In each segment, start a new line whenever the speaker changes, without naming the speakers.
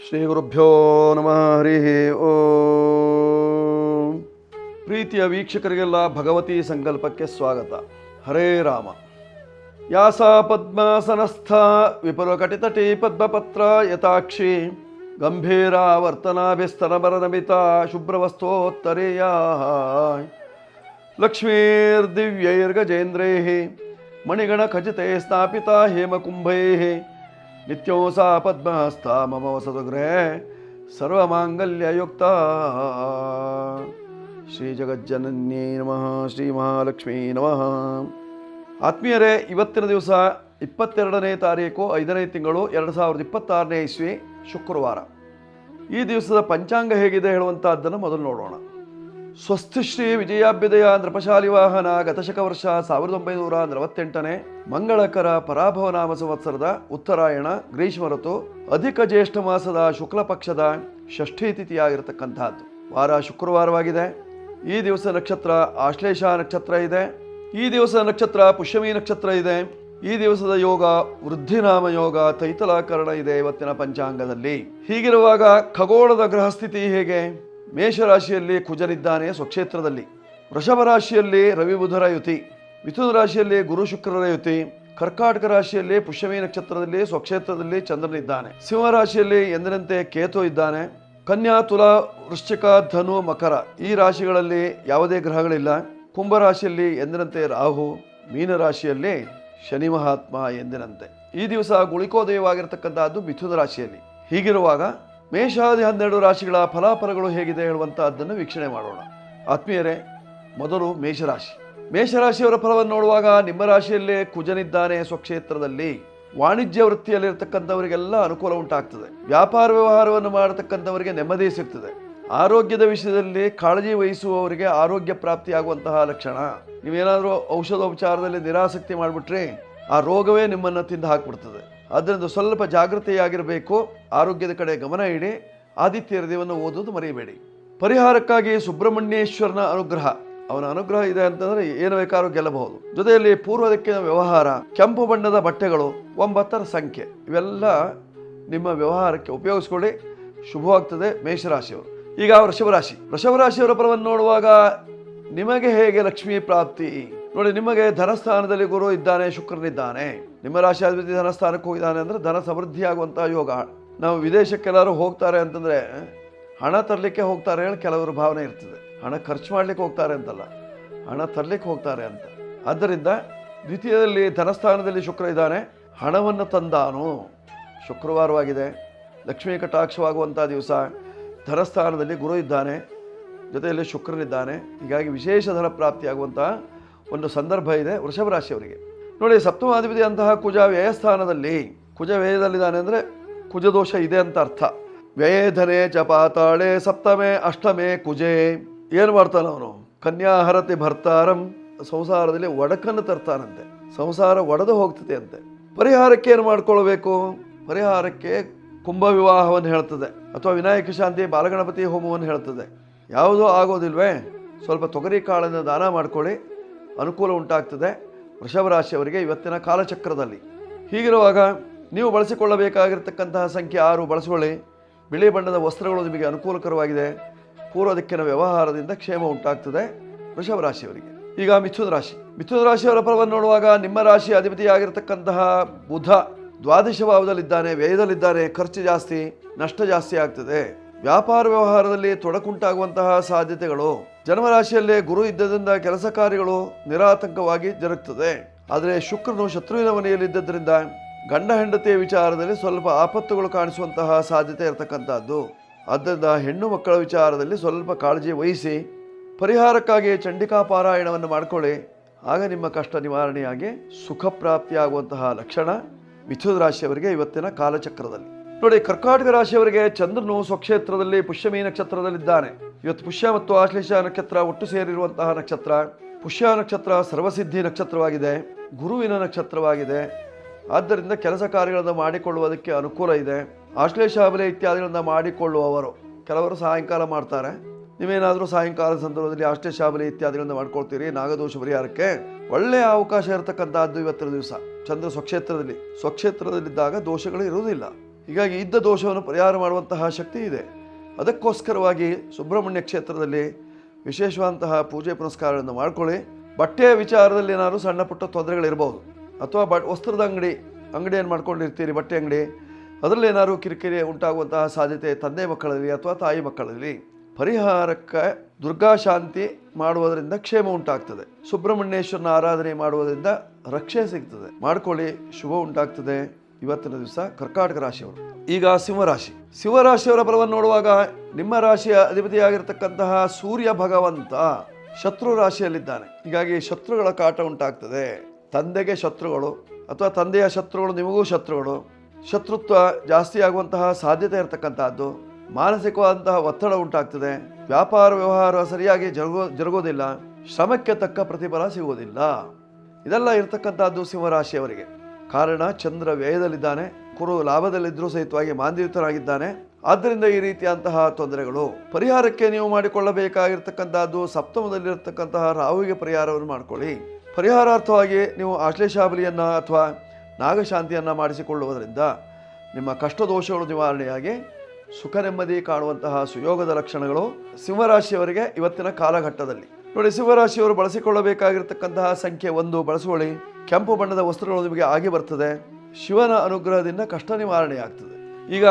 ಶ್ರೀ ಗುರುಭ್ಯೋ ನಮಃ. ಹರಿ ಓಂ. ಪ್ರೀತಿಯ ವೀಕ್ಷಕರಿಗೆಲ್ಲ ಭಗವತಿ ಸಂಕಲ್ಪಕ್ಕೆ ಸ್ವಾಗತ. ಹರೇ ರಾಮ. ಯಾಸಾ ಪದ್ಮಾಸನಸ್ಥ ವಿಪುಲಕಟಿತಟಿ ಪದ್ಮಪತ್ರ ಯಥಾಕ್ಷಿ ಗಂಭೀರಾವರ್ತನಾಭಿಸ್ತನಭರನಮಿತಾ ಶುಭ್ರವಸ್ತೋತ್ತರೇಯ ಲಕ್ಷ್ಮೀರ್ದಿವ್ಯೈರ್ಗಜೇಂದ್ರೈಃ ಮಣಿಗಣಖಚಿತೈ ಸ್ಥಾಪಿತಾ ಹೇಮಕುಂಭೈಃ ನಿತ್ಯೋ ಸಾ ಪದ್ಮಹಸ್ತಾ ಮಮ ವಸತು ಗೃಹೇ ಸರ್ವಮಾಂಗಲ್ಯಯುಕ್ತಾ. ಶ್ರೀ ಜಗಜ್ಜನನ್ಯೈ ನಮಃ. ಶ್ರೀ ಮಹಾಲಕ್ಷ್ಮೀ ನಮಃ. ಆತ್ಮೀಯರೇ, ಇವತ್ತಿನ ದಿವಸ 22ನೇ ತಾರೀಕು 5ನೇ ತಿಂಗಳು 2026ನೇ ಇಸ್ವಿ ಶುಕ್ರವಾರ. ಈ ದಿವಸದ ಪಂಚಾಂಗ ಹೇಗಿದೆ ಹೇಳುವಂತಹದ್ದನ್ನು ಮೊದಲು ನೋಡೋಣ. ಸ್ವಸ್ತಿ ಶ್ರೀ ವಿಜಯಾಭ್ಯುದಯ ನೃಪಶಾಲಿ ವಾಹನ ಗತಶಕ ವರ್ಷ 1948ನೇ ಮಂಗಳಕರ ಪರಾಭವ ನಾಮ ಸಂವತ್ಸರದ ಉತ್ತರಾಯಣ ಗ್ರೀಷ್ಮ ಋತು ಅಧಿಕ ಜ್ಯೇಷ್ಠ ಮಾಸದ ಶುಕ್ಲ ಪಕ್ಷದ ಷಷ್ಠಿ ತಿಥಿಯಾಗಿರತಕ್ಕಂತಹದ್ದು. ವಾರ ಶುಕ್ರವಾರವಾಗಿದೆ. ಈ ದಿವಸ ನಕ್ಷತ್ರ ಆಶ್ಲೇಷ ನಕ್ಷತ್ರ ಇದೆ. ಈ ದಿವಸ ನಕ್ಷತ್ರ ಪುಷ್ಯಮಿ ನಕ್ಷತ್ರ ಇದೆ. ಈ ದಿವಸದ ಯೋಗ ವೃದ್ಧಿನಾಮ ಯೋಗ ತೈತಲಾಕರಣ ಇದೆ ಇವತ್ತಿನ ಪಂಚಾಂಗದಲ್ಲಿ. ಹೀಗಿರುವಾಗ ಖಗೋಳದ ಗ್ರಹಸ್ಥಿತಿ ಹೇಗೆ? ಮೇಷರಾಶಿಯಲ್ಲಿ ಕುಜನಿದ್ದಾನೆ ಸ್ವಕ್ಷೇತ್ರದಲ್ಲಿ. ವೃಷಭ ರಾಶಿಯಲ್ಲಿ ರವಿ ಬುಧರ ಯುತಿ. ಮಿಥುನ ರಾಶಿಯಲ್ಲಿ ಗುರು ಶುಕ್ರರ ಯುತಿ. ಕರ್ಕಾಟಕ ರಾಶಿಯಲ್ಲಿ ಪುಷ್ಯಮಿ ನಕ್ಷತ್ರದಲ್ಲಿ ಸ್ವಕ್ಷೇತ್ರದಲ್ಲಿ ಚಂದ್ರನಿದ್ದಾನೆ. ಸಿಂಹರಾಶಿಯಲ್ಲಿ ಎಂದಿನಂತೆ ಕೇತು ಇದ್ದಾನೆ. ಕನ್ಯಾ, ತುಲಾ, ವೃಶ್ಚಿಕ, ಧನು, ಮಕರ ಈ ರಾಶಿಗಳಲ್ಲಿ ಯಾವುದೇ ಗ್ರಹಗಳಿಲ್ಲ. ಕುಂಭರಾಶಿಯಲ್ಲಿ ಎಂದಿನಂತೆ ರಾಹು. ಮೀನರಾಶಿಯಲ್ಲಿ ಶನಿ ಮಹಾತ್ಮ ಎಂದಿನಂತೆ. ಈ ದಿವಸ ಗುಳಿಕೋದಯವಾಗಿರತಕ್ಕಂತಹದ್ದು ಮಿಥುನ ರಾಶಿಯಲ್ಲಿ. ಹೀಗಿರುವಾಗ ಮೇಷಾದಿ 12 ರಾಶಿಗಳ ಫಲಾಫಲಗಳು ಹೇಗಿದೆ ಹೇಳುವಂತಹದ್ದನ್ನು ವೀಕ್ಷಣೆ ಮಾಡೋಣ. ಆತ್ಮೀಯರೇ, ಮೊದಲು ಮೇಷರಾಶಿ. ಮೇಷರಾಶಿಯವರ ಫಲವನ್ನು ನೋಡುವಾಗ ನಿಮ್ಮ ರಾಶಿಯಲ್ಲೇ ಕುಜನಿದ್ದಾನೆ ಸ್ವಕ್ಷೇತ್ರದಲ್ಲಿ. ವಾಣಿಜ್ಯ ವೃತ್ತಿಯಲ್ಲಿರ್ತಕ್ಕಂಥವರಿಗೆಲ್ಲ ಅನುಕೂಲ ಉಂಟಾಗ್ತದೆ. ವ್ಯಾಪಾರ ವ್ಯವಹಾರವನ್ನು ಮಾಡತಕ್ಕಂಥವರಿಗೆ ನೆಮ್ಮದಿ ಸಿಗ್ತದೆ. ಆರೋಗ್ಯದ ವಿಷಯದಲ್ಲಿ ಕಾಳಜಿ ವಹಿಸುವವರಿಗೆ ಆರೋಗ್ಯ ಪ್ರಾಪ್ತಿಯಾಗುವಂತಹ ಲಕ್ಷಣ. ನೀವೇನಾದರೂ ಔಷಧೋಪಚಾರದಲ್ಲಿ ನಿರಾಸಕ್ತಿ ಮಾಡಿಬಿಟ್ರೆ ಆ ರೋಗವೇ ನಿಮ್ಮನ್ನು ತಿಂದು ಹಾಕ್ಬಿಡ್ತದೆ. ಆದ್ದರಿಂದ ಸ್ವಲ್ಪ ಜಾಗೃತಿಯಾಗಿರಬೇಕು. ಆರೋಗ್ಯದ ಕಡೆ ಗಮನ ಇಡಿ. ಆದಿತ್ಯ ಹೃದಯವನ್ನು ಓದುವುದು ಮರೆಯಬೇಡಿ. ಪರಿಹಾರಕ್ಕಾಗಿ ಸುಬ್ರಹ್ಮಣ್ಯೇಶ್ವರನ ಅನುಗ್ರಹ. ಅವನ ಅನುಗ್ರಹ ಇದೆ ಅಂತಂದರೆ ಏನು ಬೇಕಾದ್ರೂ ಗೆಲ್ಲಬಹುದು. ಜೊತೆಯಲ್ಲಿ ಪೂರ್ವ ದಿಕ್ಕಿನ ವ್ಯವಹಾರ, ಕೆಂಪು ಬಣ್ಣದ ಬಟ್ಟೆಗಳು, 9ರ ಸಂಖ್ಯೆ ಇವೆಲ್ಲ ನಿಮ್ಮ ವ್ಯವಹಾರಕ್ಕೆ ಉಪಯೋಗಿಸ್ಕೊಳ್ಳಿ. ಶುಭವಾಗ್ತದೆ ಮೇಷರಾಶಿಯವರು. ಈಗ ವೃಷಭರಾಶಿಯವರ ಫಲವನ್ನು ನೋಡುವಾಗ ನಿಮಗೆ ಹೇಗೆ ಲಕ್ಷ್ಮೀ ಪ್ರಾಪ್ತಿ ನೋಡಿ. ನಿಮಗೆ ಧನಸ್ಥಾನದಲ್ಲಿ ಗುರು ಇದ್ದಾನೆ, ಶುಕ್ರನಿದ್ದಾನೆ. ನಿಮ್ಮ ರಾಶಿಯಾಧಿಪತಿ ಧನಸ್ಥಾನಕ್ಕೆ ಹೋಗಿದ್ದಾನೆ ಅಂದರೆ ಧನ ಸಮೃದ್ಧಿಯಾಗುವಂತಹ ಯೋಗ. ನಾವು ವಿದೇಶಕ್ಕೆಲ್ಲರೂ ಹೋಗ್ತಾರೆ ಅಂತಂದರೆ ಹಣ ತರಲಿಕ್ಕೆ ಹೋಗ್ತಾರೆ ಹೇಳಿ ಕೆಲವರು ಭಾವನೆ ಇರ್ತದೆ. ಹಣ ಖರ್ಚು ಮಾಡಲಿಕ್ಕೆ ಹೋಗ್ತಾರೆ ಅಂತಲ್ಲ, ಹಣ ತರಲಿಕ್ಕೆ ಹೋಗ್ತಾರೆ ಅಂತ. ಆದ್ದರಿಂದ ದ್ವಿತೀಯದಲ್ಲಿ ಧನಸ್ಥಾನದಲ್ಲಿ ಶುಕ್ರ ಇದ್ದಾನೆ, ಹಣವನ್ನು ತಂದಾನು. ಶುಕ್ರವಾರವಾಗಿದೆ, ಲಕ್ಷ್ಮೀ ಕಟಾಕ್ಷವಾಗುವಂಥ ದಿವಸ. ಧನಸ್ಥಾನದಲ್ಲಿ ಗುರು ಇದ್ದಾನೆ, ಜೊತೆಯಲ್ಲಿ ಶುಕ್ರನಿದ್ದಾನೆ. ಹೀಗಾಗಿ ವಿಶೇಷ ಧನ ಪ್ರಾಪ್ತಿಯಾಗುವಂತಹ ಒಂದು ಸಂದರ್ಭ ಇದೆ ವೃಷಭ ರಾಶಿಯವರಿಗೆ. ನೋಡಿ, ಸಪ್ತಮಾಧಿಪತಿ ಅಂತಹ ಕುಜ ವ್ಯಯಸ್ಥಾನದಲ್ಲಿ. ಕುಜ ವ್ಯಯದಲ್ಲಿದ್ದಾನೆ ಅಂದರೆ ಕುಜದೋಷ ಇದೆ ಅಂತ ಅರ್ಥ. ವ್ಯಯಧನೆ ಚ ಪಾತಾಳೆ ಸಪ್ತಮೆ ಅಷ್ಟಮೆ ಕುಜೆ. ಏನು ಮಾಡ್ತಾನೆ ಅವನು? ಕನ್ಯಾಹರತಿ ಭರ್ತಾರಂ. ಸಂಸಾರದಲ್ಲಿ ಒಡಕನ್ನು ತರ್ತಾನಂತೆ. ಸಂಸಾರ ಒಡೆದು ಹೋಗ್ತದೆ ಅಂತೆ. ಪರಿಹಾರಕ್ಕೆ ಏನು ಮಾಡ್ಕೊಳ್ಬೇಕು? ಪರಿಹಾರಕ್ಕೆ ಕುಂಭ ವಿವಾಹವನ್ನು ಹೇಳ್ತದೆ, ಅಥವಾ ವಿನಾಯಕ ಶಾಂತಿ ಬಾಲಗಣಪತಿ ಹೋಮವನ್ನು ಹೇಳ್ತದೆ. ಯಾವುದೂ ಆಗೋದಿಲ್ವೇ? ಸ್ವಲ್ಪ ತೊಗರಿ ಕಾಳನ್ನು ದಾನ ಮಾಡಿಕೊಳ್ಳಿ, ಅನುಕೂಲ ಉಂಟಾಗ್ತದೆ ವೃಷಭ ರಾಶಿಯವರಿಗೆ ಇವತ್ತಿನ ಕಾಲಚಕ್ರದಲ್ಲಿ. ಹೀಗಿರುವಾಗ ನೀವು ಬಳಸಿಕೊಳ್ಳಬೇಕಾಗಿರ್ತಕ್ಕಂತಹ ಸಂಖ್ಯೆ 6 ಬಳಸಿಕೊಳ್ಳಿ. ಬಿಳಿ ಬಣ್ಣದ ವಸ್ತ್ರಗಳು ನಿಮಗೆ ಅನುಕೂಲಕರವಾಗಿದೆ. ಪೂರ್ವ ದಿಕ್ಕಿನ ವ್ಯವಹಾರದಿಂದ ಕ್ಷೇಮ ಉಂಟಾಗ್ತದೆ ವೃಷಭ ರಾಶಿಯವರಿಗೆ. ಈಗ ಮಿಥುನ ರಾಶಿಯವರ ಫಲವನ್ನು ನೋಡುವಾಗ ನಿಮ್ಮ ರಾಶಿ ಅಧಿಪತಿಯಾಗಿರ್ತಕ್ಕಂತಹ ಬುಧ ದ್ವಾದಶ ಭಾವದಲ್ಲಿದ್ದಾನೆ, ವ್ಯಯದಲ್ಲಿದ್ದಾನೆ. ಖರ್ಚು ಜಾಸ್ತಿ, ನಷ್ಟ ಜಾಸ್ತಿ ಆಗ್ತದೆ. ವ್ಯಾಪಾರ ವ್ಯವಹಾರದಲ್ಲಿ ತೊಡಕುಂಟಾಗುವಂತಹ ಸಾಧ್ಯತೆಗಳು. ಜನ್ಮರಾಶಿಯಲ್ಲೇ ಗುರು ಇದ್ದದರಿಂದ ಕೆಲಸ ಕಾರ್ಯಗಳು ನಿರಾತಂಕವಾಗಿ ಜರುಗುತ್ತದೆ. ಆದರೆ ಶುಕ್ರನು ಶತ್ರುವಿನ ಮನೆಯಲ್ಲಿದ್ದರಿಂದ ಗಂಡ ಹೆಂಡತಿಯ ವಿಚಾರದಲ್ಲಿ ಸ್ವಲ್ಪ ಆಪತ್ತುಗಳು ಕಾಣಿಸುವಂತಹ ಸಾಧ್ಯತೆ ಇರತಕ್ಕಂಥದ್ದು. ಆದ್ದರಿಂದ ಹೆಣ್ಣು ಮಕ್ಕಳ ವಿಚಾರದಲ್ಲಿ ಸ್ವಲ್ಪ ಕಾಳಜಿ ವಹಿಸಿ. ಪರಿಹಾರಕ್ಕಾಗಿ ಚಂಡಿಕಾ ಪಾರಾಯಣವನ್ನು ಮಾಡಿಕೊಳ್ಳಿ. ಆಗ ನಿಮ್ಮ ಕಷ್ಟ ನಿವಾರಣೆಯಾಗಿ ಸುಖ ಪ್ರಾಪ್ತಿಯಾಗುವಂತಹ ಲಕ್ಷಣ ಮಿಥುನ ರಾಶಿಯವರಿಗೆ ಇವತ್ತಿನ ಕಾಲಚಕ್ರದಲ್ಲಿ. ನೋಡಿ, ಕರ್ಕಾಟಕ ರಾಶಿಯವರಿಗೆ ಚಂದ್ರನು ಸ್ವಕ್ಷೇತ್ರದಲ್ಲಿ ಪುಷ್ಯಮಿ ನಕ್ಷತ್ರದಲ್ಲಿದ್ದಾನೆ. ಇವತ್ತು ಪುಷ್ಯ ಮತ್ತು ಆಶ್ಲೇಷ ನಕ್ಷತ್ರ ಒಟ್ಟು ಸೇರಿರುವಂತಹ ನಕ್ಷತ್ರ. ಪುಷ್ಯ ನಕ್ಷತ್ರ ಸರ್ವಸಿದ್ಧಿ ನಕ್ಷತ್ರವಾಗಿದೆ, ಗುರುವಿನ ನಕ್ಷತ್ರವಾಗಿದೆ. ಆದ್ದರಿಂದ ಕೆಲಸ ಕಾರ್ಯಗಳನ್ನು ಮಾಡಿಕೊಳ್ಳುವುದಕ್ಕೆ ಅನುಕೂಲ ಇದೆ. ಆಶ್ಲೇಷ ಬಲೆ ಇತ್ಯಾದಿಗಳನ್ನು ಮಾಡಿಕೊಳ್ಳುವವರು ಕೆಲವರು ಸಾಯಂಕಾಲ ಮಾಡ್ತಾರೆ. ನೀವೇನಾದರೂ ಸಾಯಂಕಾಲದ ಸಂದರ್ಭದಲ್ಲಿ ಆಶ್ಲೇಷ ಬಲೆ ಇತ್ಯಾದಿಗಳನ್ನು ಮಾಡ್ಕೊಳ್ತೀರಿ ನಾಗದೋಷ ಪರಿಹಾರಕ್ಕೆ. ಒಳ್ಳೆಯ ಅವಕಾಶ ಇರತಕ್ಕಂಥದ್ದು ಇವತ್ತಿನ ದಿವಸ. ಚಂದ್ರ ಸ್ವಕ್ಷೇತ್ರದಲ್ಲಿದ್ದಾಗ ದೋಷಗಳು ಇರುವುದಿಲ್ಲ. ಹೀಗಾಗಿ ಇದ್ದ ದೋಷವನ್ನು ಪರಿಹಾರ ಮಾಡುವಂತಹ ಶಕ್ತಿ ಇದೆ. ಅದಕ್ಕೋಸ್ಕರವಾಗಿ ಸುಬ್ರಹ್ಮಣ್ಯ ಕ್ಷೇತ್ರದಲ್ಲಿ ವಿಶೇಷವಾದಂತಹ ಪೂಜೆ ಪುನಸ್ಕಾರಗಳನ್ನು ಮಾಡ್ಕೊಳ್ಳಿ. ಬಟ್ಟೆಯ ವಿಚಾರದಲ್ಲಿ ಏನಾದರೂ ಸಣ್ಣ ಪುಟ್ಟ ತೊಂದರೆಗಳಿರ್ಬೋದು, ಅಥವಾ ವಸ್ತ್ರದ ಅಂಗಡಿಯನ್ನು ಮಾಡ್ಕೊಂಡಿರ್ತೀರಿ, ಬಟ್ಟೆ ಅಂಗಡಿ, ಅದರಲ್ಲಿ ಏನಾದರೂ ಕಿರಿಕಿರಿ ಉಂಟಾಗುವಂತಹ ಸಾಧ್ಯತೆ ತಂದೆ ಮಕ್ಕಳಲ್ಲಿ ಅಥವಾ ತಾಯಿ ಮಕ್ಕಳಲ್ಲಿ. ಪರಿಹಾರಕ್ಕೆ ದುರ್ಗಾ ಶಾಂತಿ ಮಾಡುವುದರಿಂದ ಕ್ಷೇಮ ಉಂಟಾಗ್ತದೆ. ಸುಬ್ರಹ್ಮಣ್ಯೇಶ್ವರನ ಆರಾಧನೆ ಮಾಡುವುದರಿಂದ ರಕ್ಷೆ ಸಿಗ್ತದೆ. ಮಾಡ್ಕೊಳ್ಳಿ, ಶುಭ ಉಂಟಾಗ್ತದೆ. ಇವತ್ತಿನ ದಿವಸ ಕರ್ಕಾಟಕ ರಾಶಿಯವರು. ಈಗ ಸಿಂಹರಾಶಿಯವರ ಫಲವನ್ನು ನೋಡುವಾಗ ನಿಮ್ಮ ರಾಶಿಯ ಅಧಿಪತಿಯಾಗಿರ್ತಕ್ಕಂತಹ ಸೂರ್ಯ ಭಗವಂತ ಶತ್ರು ರಾಶಿಯಲ್ಲಿದ್ದಾನೆ. ಹೀಗಾಗಿ ಶತ್ರುಗಳ ಕಾಟ ಉಂಟಾಗ್ತದೆ. ತಂದೆಗೆ ಶತ್ರುಗಳು ಅಥವಾ ತಂದೆಯ ಶತ್ರುಗಳು ನಿಮಗೂ ಶತ್ರುಗಳು, ಶತ್ರುತ್ವ ಜಾಸ್ತಿ ಆಗುವಂತಹ ಸಾಧ್ಯತೆ ಇರತಕ್ಕಂತಹದ್ದು. ಮಾನಸಿಕವಾದಂತಹ ಒತ್ತಡ ಉಂಟಾಗ್ತದೆ. ವ್ಯಾಪಾರ ವ್ಯವಹಾರ ಸರಿಯಾಗಿ ಜರುಗೋದಿಲ್ಲ. ಶ್ರಮಕ್ಕೆ ತಕ್ಕ ಪ್ರತಿಫಲ ಸಿಗುವುದಿಲ್ಲ. ಇದೆಲ್ಲ ಇರತಕ್ಕಂತಹದ್ದು ಸಿಂಹರಾಶಿಯವರಿಗೆ. ಕಾರಣ ಚಂದ್ರ ವ್ಯಯದಲ್ಲಿದ್ದಾನೆ, ಕುರು ಲಾಭದಲ್ಲಿದ್ದರೂ ಸಹಿತವಾಗಿ ಮಾಂದ್ಯಯುತನಾಗಿದ್ದಾನೆ. ಆದ್ದರಿಂದ ಈ ರೀತಿಯಂತಹ ತೊಂದರೆಗಳು. ಪರಿಹಾರಕ್ಕೆ ನೀವು ಮಾಡಿಕೊಳ್ಳಬೇಕಾಗಿರ್ತಕ್ಕಂಥದ್ದು ಸಪ್ತಮದಲ್ಲಿರತಕ್ಕಂತಹ ರಾಹುವಿಗೆ ಪರಿಹಾರವನ್ನು ಮಾಡಿಕೊಳ್ಳಿ. ಪರಿಹಾರಾರ್ಥವಾಗಿ ನೀವು ಆಶ್ಲೇಷಾಬಲಿಯನ್ನು ಅಥವಾ ನಾಗಶಾಂತಿಯನ್ನು ಮಾಡಿಸಿಕೊಳ್ಳುವುದರಿಂದ ನಿಮ್ಮ ಕಷ್ಟ ದೋಷಗಳು ನಿವಾರಣೆಯಾಗಿ ಸುಖ ನೆಮ್ಮದಿ ಕಾಣುವಂತಹ ಸುಯೋಗದ ಲಕ್ಷಣಗಳು ಸಿಂಹರಾಶಿಯವರಿಗೆ ಇವತ್ತಿನ ಕಾಲಘಟ್ಟದಲ್ಲಿ. ನೋಡಿ, ಸಿಂಹರಾಶಿಯವರು ಬಳಸಿಕೊಳ್ಳಬೇಕಾಗಿರ್ತಕ್ಕಂತಹ ಸಂಖ್ಯೆ 1 ಬಳಸಿಕೊಳ್ಳಿ. ಕೆಂಪು ಬಣ್ಣದ ವಸ್ತ್ರಗಳು ನಿಮಗೆ ಆಗಿ ಬರ್ತದೆ. ಶಿವನ ಅನುಗ್ರಹದಿಂದ ಕಷ್ಟ ನಿವಾರಣೆಯಾಗ್ತದೆ. ಈಗ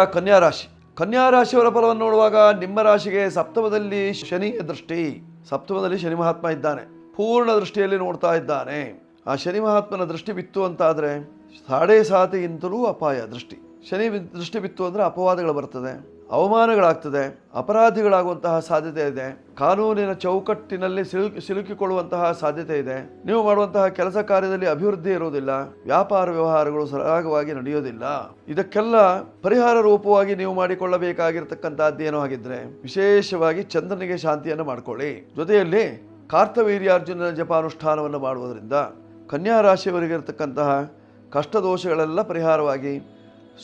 ಕನ್ಯಾ ರಾಶಿಯವರ ಫಲವನ್ನು ನೋಡುವಾಗ ನಿಮ್ಮ ರಾಶಿಗೆ ಸಪ್ತಮದಲ್ಲಿ ಶನಿಯ ದೃಷ್ಟಿ. ಸಪ್ತಮದಲ್ಲಿ ಶನಿ ಮಹಾತ್ಮ ಇದ್ದಾನೆ, ಪೂರ್ಣ ದೃಷ್ಟಿಯಲ್ಲಿ ನೋಡ್ತಾ ಇದ್ದಾನೆ. ಆ ಶನಿ ಮಹಾತ್ಮನ ದೃಷ್ಟಿ ಬಿತ್ತು ಅಂತಾದರೆ 7.5 ಅಪಾಯ. ಶನಿ ದೃಷ್ಟಿ ಬಿತ್ತು ಅಂದರೆ ಅಪವಾದಗಳು ಬರ್ತದೆ, ಅವಮಾನಗಳಾಗ್ತದೆ, ಅಪರಾಧಿಗಳಾಗುವಂತಹ ಸಾಧ್ಯತೆ ಇದೆ. ಕಾನೂನಿನ ಚೌಕಟ್ಟಿನಲ್ಲಿ ಸಿಲುಕಿಕೊಳ್ಳುವಂತಹ ಸಾಧ್ಯತೆ ಇದೆ. ನೀವು ಮಾಡುವಂತಹ ಕೆಲಸ ಕಾರ್ಯದಲ್ಲಿ ಅಭಿವೃದ್ಧಿ ಇರುವುದಿಲ್ಲ. ವ್ಯಾಪಾರ ವ್ಯವಹಾರಗಳು ಸರಾಗವಾಗಿ ನಡೆಯೋದಿಲ್ಲ. ಇದಕ್ಕೆಲ್ಲ ಪರಿಹಾರ ರೂಪವಾಗಿ ನೀವು ಮಾಡಿಕೊಳ್ಳಬೇಕಾಗಿರ್ತಕ್ಕಂಥದ್ದೇನೋ ಆಗಿದ್ರೆ ವಿಶೇಷವಾಗಿ ಚಂದ್ರನಿಗೆ ಶಾಂತಿಯನ್ನು ಮಾಡಿಕೊಳ್ಳಿ. ಜೊತೆಯಲ್ಲಿ ಕಾರ್ತವೀರ್ಯಾರ್ಜುನನ ಜಪಾನುಷ್ಠಾನವನ್ನು ಮಾಡುವುದರಿಂದ ಕನ್ಯಾ ರಾಶಿಯವರಿಗೆ ಇರತಕ್ಕಂತಹ ಕಷ್ಟ ದೋಷಗಳೆಲ್ಲ ಪರಿಹಾರವಾಗಿ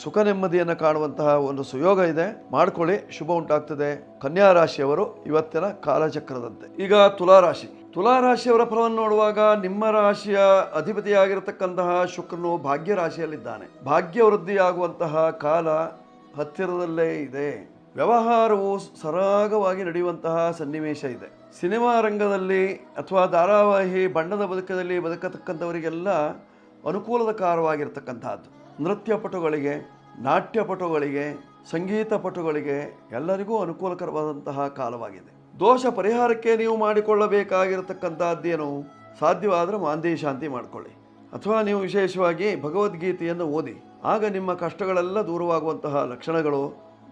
ಸುಖ ನೆಮ್ಮದಿಯನ್ನು ಕಾಣುವಂತಹ ಒಂದು ಸುಯೋಗ ಇದೆ. ಮಾಡ್ಕೊಳ್ಳಿ, ಶುಭ ಉಂಟಾಗ್ತದೆ. ಕನ್ಯಾ ರಾಶಿಯವರು ಇವತ್ತಿನ ಕಾಲಚಕ್ರದಂತೆ. ಈಗ ತುಲಾರಾಶಿಯವರ ಫಲವನ್ನು ನೋಡುವಾಗ ನಿಮ್ಮ ರಾಶಿಯ ಅಧಿಪತಿಯಾಗಿರತಕ್ಕಂತಹ ಶುಕ್ರನು ಭಾಗ್ಯ ರಾಶಿಯಲ್ಲಿದ್ದಾನೆ. ಭಾಗ್ಯ ವೃದ್ಧಿಯಾಗುವಂತಹ ಕಾಲ ಹತ್ತಿರದಲ್ಲೇ ಇದೆ. ವ್ಯವಹಾರವು ಸರಾಗವಾಗಿ ನಡೆಯುವಂತಹ ಸನ್ನಿವೇಶ ಇದೆ. ಸಿನಿಮಾ ರಂಗದಲ್ಲಿ ಅಥವಾ ಧಾರಾವಾಹಿ ಬಣ್ಣದ ಬದುಕದಲ್ಲಿ ಬದುಕತಕ್ಕಂಥವರಿಗೆಲ್ಲ ಅನುಕೂಲಕರವಾಗಿರ್ತಕ್ಕಂಥದ್ದು. ನೃತ್ಯಪಟುಗಳಿಗೆ, ನಾಟ್ಯಪಟುಗಳಿಗೆ, ಸಂಗೀತ ಪಟುಗಳಿಗೆ ಎಲ್ಲರಿಗೂ ಅನುಕೂಲಕರವಾದಂತಹ ಕಾಲವಾಗಿದೆ. ದೋಷ ಪರಿಹಾರಕ್ಕೆ ನೀವು ಮಾಡಿಕೊಳ್ಳಬೇಕಾಗಿರತಕ್ಕಂಥದ್ದೇನು, ಸಾಧ್ಯವಾದರೆ ಮಾಂದಿ ಶಾಂತಿ ಮಾಡಿಕೊಳ್ಳಿ, ಅಥವಾ ನೀವು ವಿಶೇಷವಾಗಿ ಭಗವದ್ಗೀತೆಯನ್ನು ಓದಿ. ಆಗ ನಿಮ್ಮ ಕಷ್ಟಗಳೆಲ್ಲ ದೂರವಾಗುವಂತಹ ಲಕ್ಷಣಗಳು.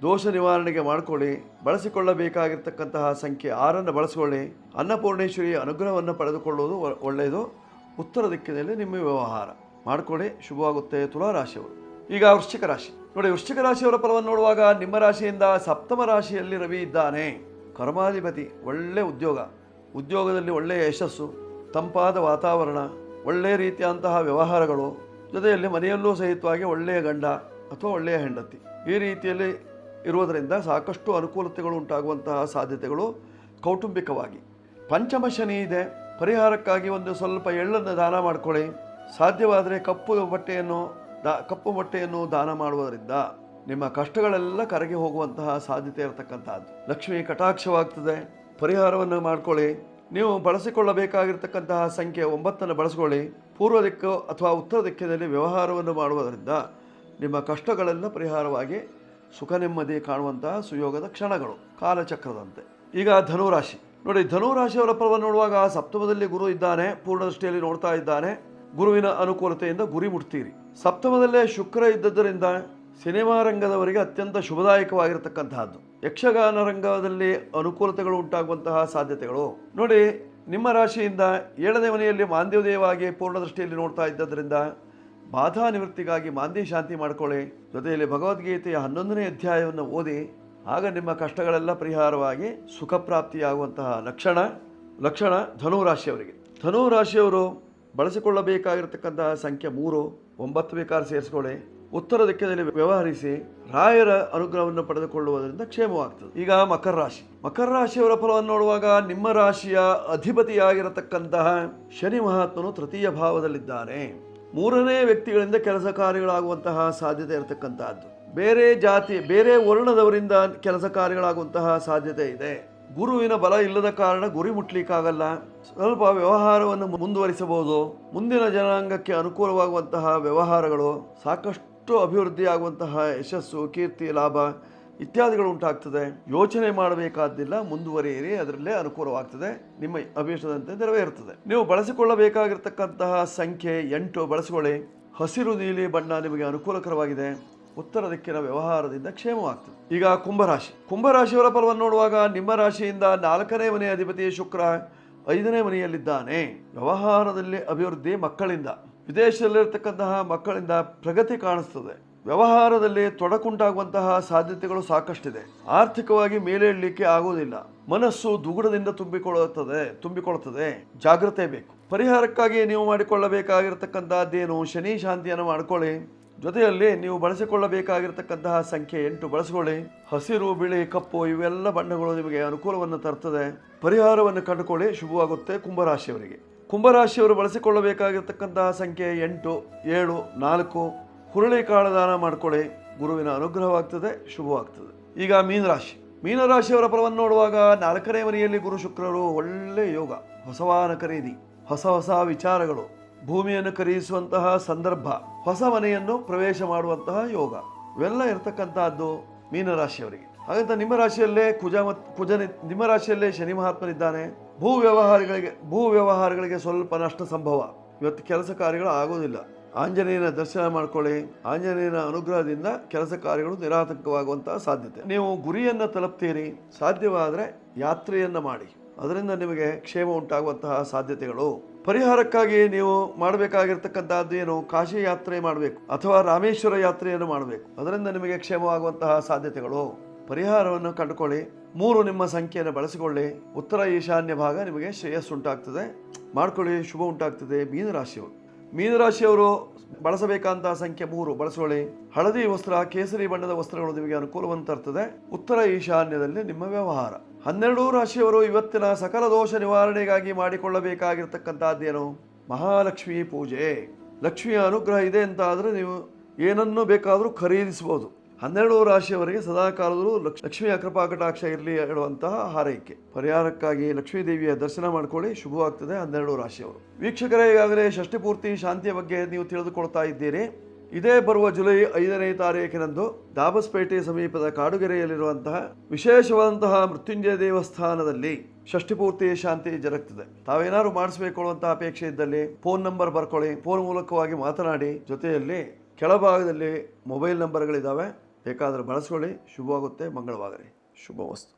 ದೋಷ ನಿವಾರಣೆಗೆ ಮಾಡಿಕೊಳ್ಳಿ. ಬಳಸಿಕೊಳ್ಳಬೇಕಾಗಿರ್ತಕ್ಕಂತಹ ಸಂಖ್ಯೆ 6 ಬಳಸಿಕೊಳ್ಳಿ. ಅನ್ನಪೂರ್ಣೇಶ್ವರಿಯ ಅನುಗ್ರಹವನ್ನು ಪಡೆದುಕೊಳ್ಳುವುದು ಒಳ್ಳೆಯದು. ಉತ್ತರ ದಿಕ್ಕಿನಲ್ಲಿ ನಿಮ್ಮ ವ್ಯವಹಾರ ಮಾಡಿಕೊಳ್ಳಿ, ಶುಭವಾಗುತ್ತೆ. ತುಲಾರಾಶಿಯವರು. ಈಗ ವೃಶ್ಚಿಕ ರಾಶಿ ನೋಡಿ, ವೃಶ್ಚಿಕ ರಾಶಿಯವರ ಫಲವನ್ನು ನೋಡುವಾಗ ನಿಮ್ಮ ರಾಶಿಯಿಂದ ಸಪ್ತಮ ರಾಶಿಯಲ್ಲಿ ರವಿ ಇದ್ದಾನೆ. ಕರ್ಮಾಧಿಪತಿ. ಒಳ್ಳೆಯ ಉದ್ಯೋಗದಲ್ಲಿ ಒಳ್ಳೆಯ ಯಶಸ್ಸು, ತಂಪಾದ ವಾತಾವರಣ, ಒಳ್ಳೆಯ ರೀತಿಯಂತಹ ವ್ಯವಹಾರಗಳು, ಜೊತೆಯಲ್ಲಿ ಮನೆಯಲ್ಲೂ ಸಹಿತವಾಗಿ ಒಳ್ಳೆಯ ಗಂಡ ಅಥವಾ ಒಳ್ಳೆಯ ಹೆಂಡತಿ, ಈ ರೀತಿಯಲ್ಲಿ ಇರುವುದರಿಂದ ಸಾಕಷ್ಟು ಅನುಕೂಲತೆಗಳು ಉಂಟಾಗುವಂತಹ ಸಾಧ್ಯತೆಗಳು ಕೌಟುಂಬಿಕವಾಗಿ. ಪಂಚಮ ಶನಿ ಇದೆ. ಪರಿಹಾರಕ್ಕಾಗಿ ಒಂದು ಸ್ವಲ್ಪ ಎಳ್ಳನ್ನು ದಾನ ಮಾಡಿಕೊಳ್ಳಿ. ಸಾಧ್ಯವಾದರೆ ಕಪ್ಪು ಮೊಟ್ಟೆಯನ್ನು ದಾನ ಮಾಡುವುದರಿಂದ ನಿಮ್ಮ ಕಷ್ಟಗಳೆಲ್ಲ ಕರಗಿ ಹೋಗುವಂತಹ ಸಾಧ್ಯತೆ ಇರತಕ್ಕಂಥದ್ದು. ಲಕ್ಷ್ಮಿ ಕಟಾಕ್ಷವಾಗ್ತದೆ. ಪರಿಹಾರವನ್ನು ಮಾಡಿಕೊಳ್ಳಿ. ನೀವು ಬಳಸಿಕೊಳ್ಳಬೇಕಾಗಿರ್ತಕ್ಕಂತಹ ಸಂಖ್ಯೆ 9 ಬಳಸಿಕೊಳ್ಳಿ. ಪೂರ್ವ ದಿಕ್ಕು ಅಥವಾ ಉತ್ತರ ದಿಕ್ಕಿನಲ್ಲಿ ವ್ಯವಹಾರವನ್ನು ಮಾಡುವುದರಿಂದ ನಿಮ್ಮ ಕಷ್ಟಗಳೆಲ್ಲ ಪರಿಹಾರವಾಗಿ ಸುಖ ನೆಮ್ಮದಿ ಕಾಣುವಂತಹ ಸುಯೋಗದ ಕ್ಷಣಗಳು ಕಾಲಚಕ್ರದಂತೆ. ಈಗ ಧನುರಾಶಿ ನೋಡಿ, ಧನುರಾಶಿಯವರ ಫಲವನ್ನು ನೋಡುವಾಗ ಸಪ್ತಮದಲ್ಲಿ ಗುರು ಇದ್ದಾನೆ, ಪೂರ್ಣ ದೃಷ್ಟಿಯಲ್ಲಿ ನೋಡ್ತಾ ಇದ್ದಾನೆ. ಗುರುವಿನ ಅನುಕೂಲತೆಯಿಂದ ಗುರಿ ಮುಟ್ತೀರಿ. ಸಪ್ತಮದಲ್ಲೇ ಶುಕ್ರ ಇದ್ದದ್ದರಿಂದ ಸಿನಿಮಾ ರಂಗದವರಿಗೆ ಅತ್ಯಂತ ಶುಭದಾಯಕವಾಗಿರತಕ್ಕಂತಹದ್ದು. ಯಕ್ಷಗಾನ ರಂಗದಲ್ಲಿ ಅನುಕೂಲತೆಗಳು ಉಂಟಾಗುವಂತಹ ಸಾಧ್ಯತೆಗಳು ನೋಡಿ. ನಿಮ್ಮ ರಾಶಿಯಿಂದ 7ನೇ ಮನೆಯಲ್ಲಿ ಮಾಂದ್ಯೋದಯವಾಗಿ ಪೂರ್ಣ ದೃಷ್ಟಿಯಲ್ಲಿ ನೋಡ್ತಾ ಇದ್ದರಿಂದ ಬಾಧಾ ನಿವೃತ್ತಿಗಾಗಿ ಮಾಂದಿ ಶಾಂತಿ ಮಾಡಿಕೊಳ್ಳಿ. ಜೊತೆಯಲ್ಲಿ ಭಗವದ್ಗೀತೆಯ 11ನೇ ಅಧ್ಯಾಯವನ್ನು ಓದಿ. ಆಗ ನಿಮ್ಮ ಕಷ್ಟಗಳೆಲ್ಲ ಪರಿಹಾರವಾಗಿ ಸುಖ ಪ್ರಾಪ್ತಿಯಾಗುವಂತಹ ಲಕ್ಷಣ ಧನುರಾಶಿಯವರಿಗೆ. ಧನುರಾಶಿಯವರು ಬಳಸಿಕೊಳ್ಳಬೇಕಾಗಿರತಕ್ಕಂತಹ ಸಂಖ್ಯೆ 3, 9 ಬೇಕಾದ್ರೆ ಸೇರಿಸ್ಕೊಳ್ಳಿ. ಉತ್ತರ ದಿಕ್ಕಿನಲ್ಲಿ ವ್ಯವಹರಿಸಿ ರಾಯರ ಅನುಗ್ರಹವನ್ನು ಪಡೆದುಕೊಳ್ಳುವುದರಿಂದ ಕ್ಷೇಮವಾಗ್ತದೆ. ಈಗ ಮಕರ ರಾಶಿಯವರ ಫಲವನ್ನು ನೋಡುವಾಗ ನಿಮ್ಮ ರಾಶಿಯ ಅಧಿಪತಿಯಾಗಿರತಕ್ಕಂತಹ ಶನಿ ಮಹಾತ್ಮನು ತೃತೀಯ ಭಾವದಲ್ಲಿದ್ದಾನೆ. 3ನೇ ವ್ಯಕ್ತಿಗಳಿಂದ ಕೆಲಸ ಕಾರ್ಯಗಳಾಗುವಂತಹ ಸಾಧ್ಯತೆ ಇರತಕ್ಕಂತಹದ್ದು. ಬೇರೆ ಜಾತಿ ಬೇರೆ ವರ್ಣದವರಿಂದ ಕೆಲಸ ಕಾರ್ಯಗಳಾಗುವಂತಹ ಸಾಧ್ಯತೆ ಇದೆ. ಗುರುವಿನ ಬಲ ಇಲ್ಲದ ಕಾರಣ ಗುರಿ ಮುಟ್ಲಿಕ್ಕಾಗಲ್ಲ. ಸ್ವಲ್ಪ ವ್ಯವಹಾರವನ್ನು ಮುಂದುವರಿಸಬಹುದು. ಮುಂದಿನ ಜನಾಂಗಕ್ಕೆ ಅನುಕೂಲವಾಗುವಂತಹ ವ್ಯವಹಾರಗಳು, ಸಾಕಷ್ಟು ಅಭಿವೃದ್ಧಿ ಆಗುವಂತಹ ಯಶಸ್ಸು, ಕೀರ್ತಿ, ಲಾಭ ಇತ್ಯಾದಿಗಳು ಉಂಟಾಗ್ತದೆ. ಯೋಚನೆ ಮಾಡಬೇಕಾದ್ದಿಲ್ಲ, ಮುಂದುವರಿಯಿರಿ, ಅದರಲ್ಲೇ ಅನುಕೂಲವಾಗ್ತದೆ. ನಿಮ್ಮ ಅಭೀಷ್ಟದಂತೆ ನೆರವೇರುತ್ತದೆ. ನೀವು ಬಳಸಿಕೊಳ್ಳಬೇಕಾಗಿರ್ತಕ್ಕಂತಹ ಸಂಖ್ಯೆ 8 ಬಳಸಿಕೊಳ್ಳಿ. ಹಸಿರು ನೀಲಿ ಬಣ್ಣ ನಿಮಗೆ ಅನುಕೂಲಕರವಾಗಿದೆ. ಉತ್ತರ ದಿಕ್ಕಿನ ವ್ಯವಹಾರದಿಂದ ಕ್ಷೇಮವಾಗ್ತದೆ. ಈಗ ಕುಂಭರಾಶಿಯವರ ಫಲವನ್ನು ನೋಡುವಾಗ ನಿಮ್ಮ ರಾಶಿಯಿಂದ 4ನೇ ಮನೆಯ ಅಧಿಪತಿ ಶುಕ್ರ 5ನೇ ಮನೆಯಲ್ಲಿದ್ದಾನೆ. ವ್ಯವಹಾರದಲ್ಲಿ ಅಭಿವೃದ್ಧಿ, ಮಕ್ಕಳಿಂದ, ವಿದೇಶದಲ್ಲಿರ್ತಕ್ಕಂತಹ ಮಕ್ಕಳಿಂದ ಪ್ರಗತಿ ಕಾಣಿಸ್ತದೆ. ವ್ಯವಹಾರದಲ್ಲಿ ತೊಡಕುಂಟಾಗುವಂತಹ ಸಾಧ್ಯತೆಗಳು ಸಾಕಷ್ಟಿದೆ. ಆರ್ಥಿಕವಾಗಿ ಮೇಲೇಳಲಿಕ್ಕೆ ಆಗುವುದಿಲ್ಲ. ಮನಸ್ಸು ದುಗುಡದಿಂದ ತುಂಬಿಕೊಳ್ಳುತ್ತದೆ. ಜಾಗ್ರತೆ ಬೇಕು. ಪರಿಹಾರಕ್ಕಾಗಿ ನೀವು ಮಾಡಿಕೊಳ್ಳಬೇಕಾಗಿರ್ತಕ್ಕಂಥದ್ದೇನು, ಶನಿ ಶಾಂತಿಯನ್ನು ಮಾಡಿಕೊಳ್ಳಿ. ಜೊತೆಯಲ್ಲಿ ನೀವು ಬಳಸಿಕೊಳ್ಳಬೇಕಾಗಿರ್ತಕ್ಕಂತಹ ಸಂಖ್ಯೆ 8 ಬಳಸಿಕೊಳ್ಳಿ. ಹಸಿರು, ಬಿಳಿ, ಕಪ್ಪು ಇವೆಲ್ಲ ಬಣ್ಣಗಳು ನಿಮಗೆ ಅನುಕೂಲವನ್ನು ತರ್ತದೆ. ಪರಿಹಾರವನ್ನು ಕಂಡುಕೊಳ್ಳಿ, ಶುಭವಾಗುತ್ತೆ. ಕುಂಭರಾಶಿಯವರು ಬಳಸಿಕೊಳ್ಳಬೇಕಾಗಿರ್ತಕ್ಕಂತಹ ಸಂಖ್ಯೆ 8, 7, 4. ಹುರುಳಿಕಾಳು ದಾನ ಮಾಡಿಕೊಳ್ಳಿ. ಗುರುವಿನ ಅನುಗ್ರಹವಾಗ್ತದೆ, ಶುಭವಾಗ್ತದೆ. ಈಗ ಮೀನರಾಶಿಯವರ ಫಲವನ್ನು ನೋಡುವಾಗ 4ನೇ ಮನೆಯಲ್ಲಿ ಗುರು ಶುಕ್ರರು ಒಳ್ಳೆ ಯೋಗ, ಹೊಸ ವಾಹನ ಖರೀದಿ, ಹೊಸ ವಿಚಾರಗಳು, ಭೂಮಿಯನ್ನು ಖರೀದಿಸುವಂತಹ ಸಂದರ್ಭ, ಹೊಸ ಮನೆಯನ್ನು ಪ್ರವೇಶ ಮಾಡುವಂತಹ ಯೋಗ ಇವೆಲ್ಲ ಇರತಕ್ಕಂತಹದ್ದು ಮೀನರಾಶಿಯವರಿಗೆ. ಹಾಗಂತ ನಿಮ್ಮ ರಾಶಿಯಲ್ಲೇ ಶನಿ ಮಹಾತ್ಮನಿದ್ದಾನೆ. ಭೂ ವ್ಯವಹಾರಗಳಿಗೆ ಸ್ವಲ್ಪ ನಷ್ಟ ಸಂಭವ. ಇವತ್ತು ಕೆಲಸ ಕಾರ್ಯಗಳು ಆಗೋದಿಲ್ಲ. ಆಂಜನೇಯನ ದರ್ಶನ ಮಾಡ್ಕೊಳ್ಳಿ. ಆಂಜನೇಯನ ಅನುಗ್ರಹದಿಂದ ಕೆಲಸ ಕಾರ್ಯಗಳು ನಿರಾತಂಕವಾಗುವಂತಹ ಸಾಧ್ಯತೆ. ನೀವು ಗುರಿಯನ್ನು ತಲುಪ್ತೀರಿ. ಸಾಧ್ಯವಾದರೆ ಯಾತ್ರೆಯನ್ನು ಮಾಡಿ, ಅದರಿಂದ ನಿಮಗೆ ಕ್ಷೇಮ ಉಂಟಾಗುವಂತಹ ಸಾಧ್ಯತೆಗಳು. ಪರಿಹಾರಕ್ಕಾಗಿ ನೀವು ಮಾಡಬೇಕಾಗಿರ್ತಕ್ಕಂಥದ್ದು ಏನು, ಕಾಶಿ ಯಾತ್ರೆ ಮಾಡಬೇಕು ಅಥವಾ ರಾಮೇಶ್ವರ ಯಾತ್ರೆಯನ್ನು ಮಾಡಬೇಕು. ಅದರಿಂದ ನಿಮಗೆ ಕ್ಷೇಮವಾಗುವಂತಹ ಸಾಧ್ಯತೆಗಳು. ಪರಿಹಾರವನ್ನು ಕಂಡುಕೊಳ್ಳಿ. 3 ನಿಮ್ಮ ಸಂಖ್ಯೆಯನ್ನು ಬಳಸಿಕೊಳ್ಳಿ. ಉತ್ತರ ಈಶಾನ್ಯ ಭಾಗ ನಿಮಗೆ ಶ್ರೇಯಸ್ಸುಂಟಾಗ್ತದೆ. ಮಾಡ್ಕೊಳ್ಳಿ, ಶುಭ ಉಂಟಾಗ್ತದೆ. ಮೀನರಾಶಿಯವರು ಬಳಸಬೇಕಂತಹ ಸಂಖ್ಯೆ 3 ಬಳಸಿಕೊಳ್ಳಿ. ಹಳದಿ ವಸ್ತ್ರ, ಕೇಸರಿ ಬಣ್ಣದ ವಸ್ತ್ರಗಳು ನಿಮಗೆ ಅನುಕೂಲವನ್ನು ತರ್ತದೆ. ಉತ್ತರ ಈಶಾನ್ಯದಲ್ಲಿ ನಿಮ್ಮ ವ್ಯವಹಾರ. 12 ರಾಶಿಯವರು ಇವತ್ತಿನ ಸಕಲ ದೋಷ ನಿವಾರಣೆಗಾಗಿ ಮಾಡಿಕೊಳ್ಳಬೇಕಾಗಿರ್ತಕ್ಕಂಥದ್ದೇನು, ಮಹಾಲಕ್ಷ್ಮಿ ಪೂಜೆ. ಲಕ್ಷ್ಮಿಯ ಅನುಗ್ರಹ ಇದೆ ಅಂತ ಆದರೆ ನೀವು ಏನನ್ನು ಬೇಕಾದರೂ ಖರೀದಿಸಬಹುದು. 12 ರಾಶಿಯವರಿಗೆ ಸದಾಕಾಲದಲ್ಲೂ ಲಕ್ಷ್ಮಿಯ ಕೃಪಾ ಕಟಾಕ್ಷ ಇರಲಿ ಹೇಳುವಂತಹ ಹಾರೈಕೆ. ಪರಿಹಾರಕ್ಕಾಗಿ ಲಕ್ಷ್ಮೀ ದೇವಿಯ ದರ್ಶನ ಮಾಡ್ಕೊಳ್ಳಿ, ಶುಭವಾಗ್ತದೆ. 12 ರಾಶಿಯವರು. ವೀಕ್ಷಕರೇ, ಈಗಾಗಲೇ ಷಷ್ಠಿ ಪೂರ್ತಿ ಶಾಂತಿಯ ಬಗ್ಗೆ ನೀವು ತಿಳಿದುಕೊಳ್ತಾ ಇದ್ದೀರಿ. ಇದೇ ಬರುವ ಜುಲೈ 5ನೇ ತಾರೀಕಿನಂದು ದಾಬಸ್ಪೇಟೆ ಸಮೀಪದ ಕಾಡುಗೆರೆಯಲ್ಲಿರುವಂತಹ ವಿಶೇಷವಾದಂತಹ ಮೃತ್ಯುಂಜಯ ದೇವಸ್ಥಾನದಲ್ಲಿ ಷಷ್ಠಿ ಪೂರ್ತಿ ಶಾಂತಿ ಜರುಗುತ್ತದೆ. ತಾವೇನಾದ್ರು ಮಾಡಿಸಬೇಕು ಅನ್ನುವಂತಹ ಅಪೇಕ್ಷೆ ಇದ್ದಲ್ಲಿ ಫೋನ್ ನಂಬರ್ ಬರ್ಕೊಳ್ಳಿ. ಫೋನ್ ಮೂಲಕವಾಗಿ ಮಾತನಾಡಿ. ಜೊತೆಯಲ್ಲಿ ಕೆಳಭಾಗದಲ್ಲಿ ಮೊಬೈಲ್ ನಂಬರ್ಗಳಿದ್ದಾವೆ, ಬೇಕಾದರೆ ಬಳಸ್ಕೊಳ್ಳಿ. ಶುಭವಾಗುತ್ತೆ, ಮಂಗಳವಾಗಲಿ. ಶುಭವಸ್ತು.